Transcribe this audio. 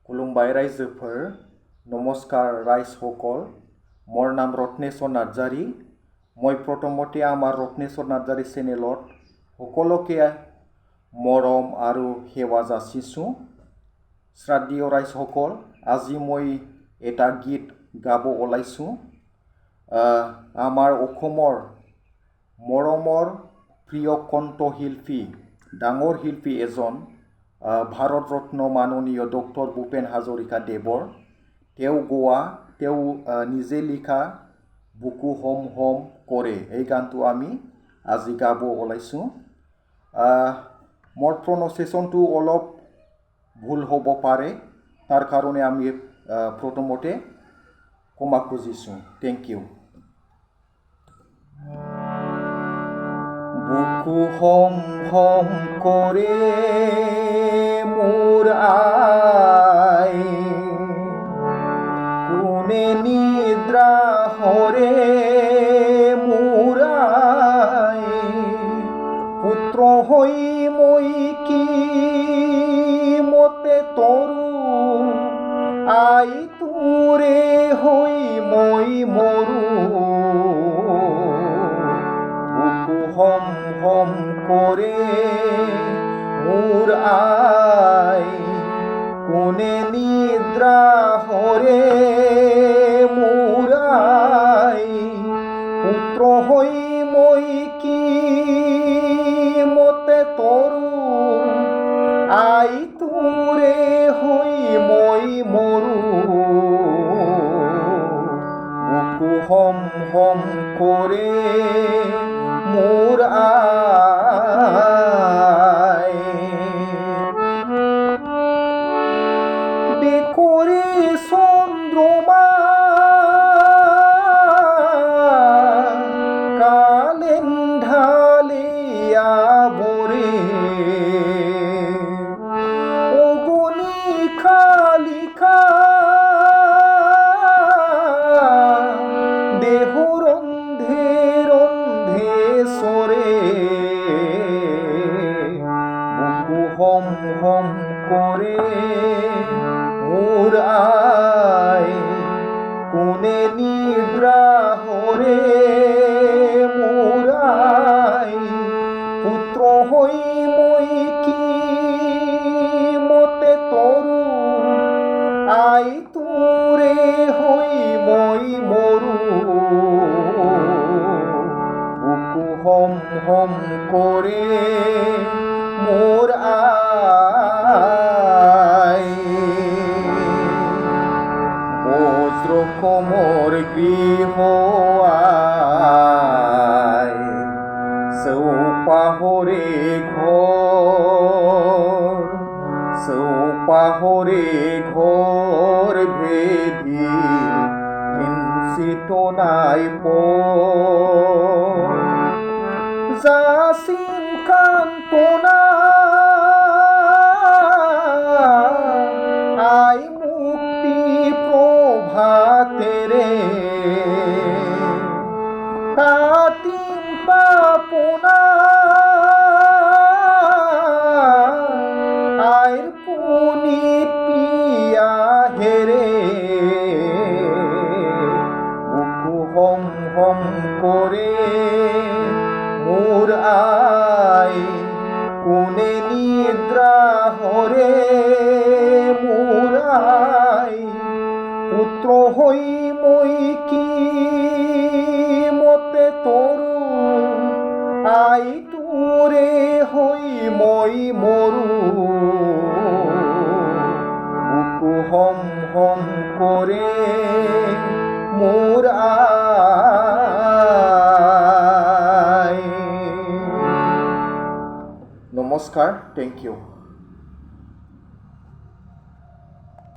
खुलुमबाय रायजोफोर नमस्कार रायजসকল मोर नाम रत्नेश्वर नार्जारी मैं प्रथमते आमार रत्नेश्वर नार्जारी चेनेलत सकलोके मरम आरो हेवा जासिछु श्राद्धीय रायजসকল আজি मैं एटा गीत गाब ओलाइछु आमार अखमर मरमर प्रिय कण्ठशिल्पी डांगर शिल्पी एजन भारत रत्न माननीय डक्टर भूपेन हाजरिका देवर गोवा निजे लिखा बुकु हम हम करे এই গানটো আমি আজি গাব ওলাইছো मोर प्रनाउन्सिएशनটো অলপ ভুল হ'ব পাৰে তাৰ কাৰণে আমি প্ৰথমতে ক্ষমা খুজিছো থ্যাংক ইউ বুকু হম হম করে মোর আই কোনে নিদ্রা হরে মোর আই পুত্র হই মই কি মতে তরু আই তুরে হই মই মরু বুকু হম হম করে মোর আই কোনে নিদ্রা হরে মোর আই পুত্র হই মই কি মতে তরু আই তুরে হই মই মরু বুকু হম হম করে মোর আই দেখরে চন্দ্রমা কালেন ঢালিয়া বরে অগনি খালিখা দেহ রন্ধে রন্ধে সরে বুকু হম হম করে মোর আই কোনে নিদ্রা হরে মোর আই পুত্র হই মই কি মতে তরু আই তুরে হই মই মরু বুকু হম হম করে মোর আই বজ্র কোমর গৃহ আই চৌপাহরে ঘর ভেদি কিঞ্চিত নাই যাচিম কান্তনা আই মুক্তি প্রভাতেরে তাতিম পাপনা আইর পুনিত পিয়া হেরে বুকু হম হম করে মোর আই কোনে নিদ্রা হরে মোর আই পুত্র হই মই কি মতে তরু আই তুরে হই মই মরু বুকু হম হম করে মোর আই নমস্কার থ্যাংক ইউ